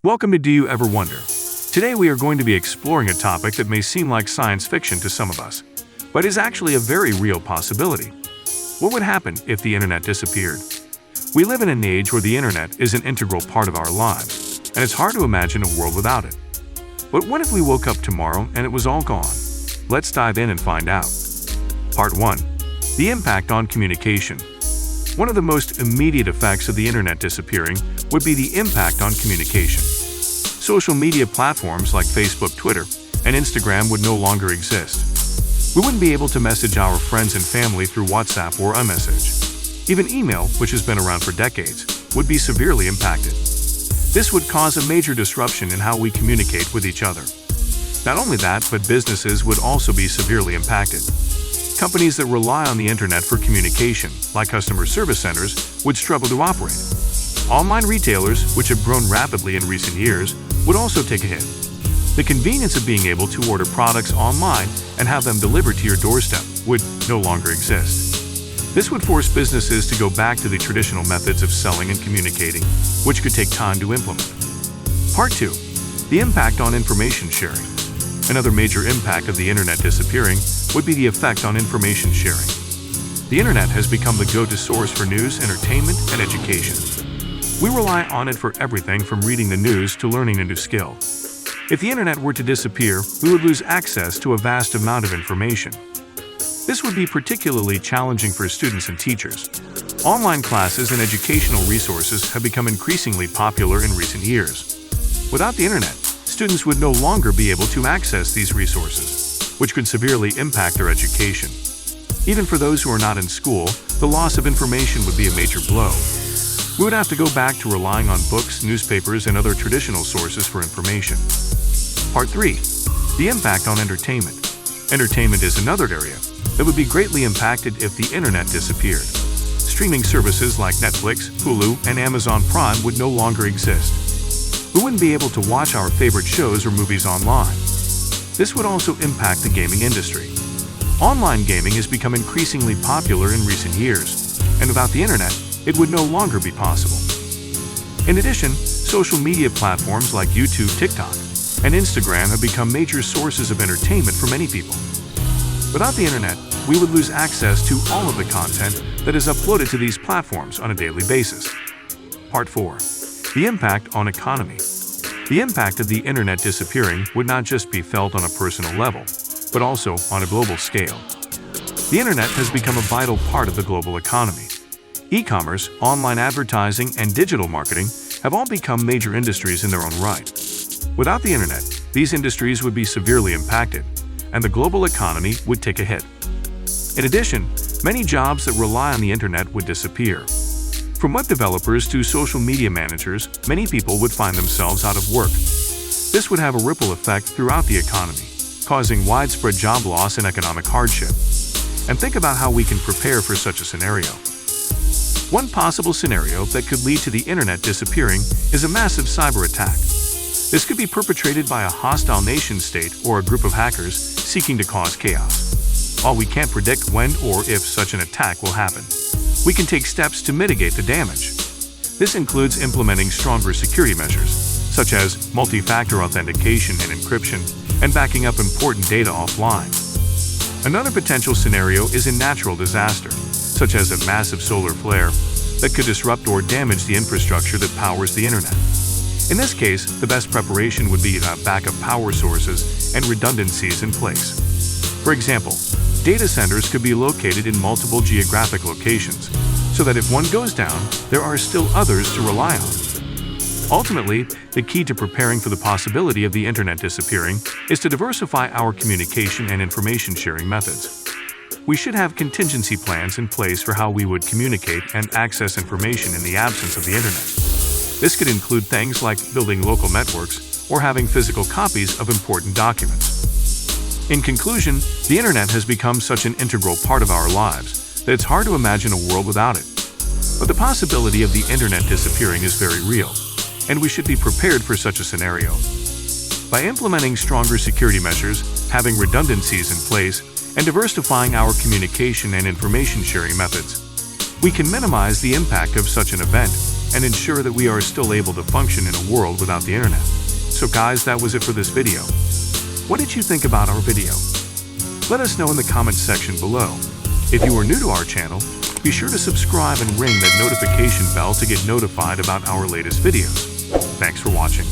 Welcome to Do You Ever Wonder? Today we are going to be exploring a topic that may seem like science fiction to some of us, but is actually a very real possibility. What would happen if the internet disappeared? We live in an age where the internet is an integral part of our lives, and it's hard to imagine a world without it. But what if we woke up tomorrow and it was all gone? Let's dive in and find out. Part 1. The impact on communication. One of the most immediate effects of the internet disappearing would be the impact on communication. Social media platforms like Facebook, Twitter, and Instagram would no longer exist. We wouldn't be able to message our friends and family through WhatsApp or iMessage. Even email, which has been around for decades, would be severely impacted. This would cause a major disruption in how we communicate with each other. Not only that, but businesses would also be severely impacted. Companies that rely on the internet for communication, like customer service centers, would struggle to operate. Online retailers, which have grown rapidly in recent years, would also take a hit. The convenience of being able to order products online and have them delivered to your doorstep would no longer exist. This would force businesses to go back to the traditional methods of selling and communicating, which could take time to implement. Part 2. The impact on information sharing. Another major impact of the internet disappearing would be the effect on information sharing. The internet has become the go-to source for news, entertainment, and education. We rely on it for everything from reading the news to learning a new skill. If the internet were to disappear, we would lose access to a vast amount of information. This would be particularly challenging for students and teachers. Online classes and educational resources have become increasingly popular in recent years. Without the internet, students would no longer be able to access these resources, which could severely impact their education. Even for those who are not in school, the loss of information would be a major blow. We would have to go back to relying on books, newspapers, and other traditional sources for information. Part 3. The impact on entertainment. Entertainment is another area that would be greatly impacted if the internet disappeared. Streaming services like Netflix, Hulu, and Amazon Prime would no longer exist. We wouldn't be able to watch our favorite shows or movies online. This would also impact the gaming industry. Online gaming has become increasingly popular in recent years, and without the internet, it would no longer be possible. In addition, social media platforms like YouTube, TikTok, and Instagram have become major sources of entertainment for many people. Without the internet, we would lose access to all of the content that is uploaded to these platforms on a daily basis. Part 4. The impact on economy. The impact of the internet disappearing would not just be felt on a personal level, but also on a global scale. The internet has become a vital part of the global economy. E-commerce, online advertising, and digital marketing have all become major industries in their own right. Without the internet, these industries would be severely impacted, and the global economy would take a hit. In addition, many jobs that rely on the internet would disappear. From web developers to social media managers, many people would find themselves out of work. This would have a ripple effect throughout the economy, causing widespread job loss and economic hardship. And think about how we can prepare for such a scenario. One possible scenario that could lead to the internet disappearing is a massive cyber attack. This could be perpetrated by a hostile nation-state or a group of hackers seeking to cause chaos. While we can't predict when or if such an attack will happen, we can take steps to mitigate the damage. This includes implementing stronger security measures, such as multi-factor authentication and encryption, and backing up important data offline. Another potential scenario is a natural disaster, such as a massive solar flare, that could disrupt or damage the infrastructure that powers the internet. In this case, the best preparation would be to have backup power sources and redundancies in place. For example, data centers could be located in multiple geographic locations, so that if one goes down, there are still others to rely on. Ultimately, the key to preparing for the possibility of the internet disappearing is to diversify our communication and information sharing methods. We should have contingency plans in place for how we would communicate and access information in the absence of the internet. This could include things like building local networks or having physical copies of important documents. In conclusion, the internet has become such an integral part of our lives that it's hard to imagine a world without it. But the possibility of the internet disappearing is very real, and we should be prepared for such a scenario. By implementing stronger security measures, having redundancies in place, and diversifying our communication and information sharing methods, we can minimize the impact of such an event and ensure that we are still able to function in a world without the internet. So guys, that was it for this video. What did you think about our video? Let us know in the comments section below. If you are new to our channel, be sure to subscribe and ring that notification bell to get notified about our latest videos. Thanks for watching.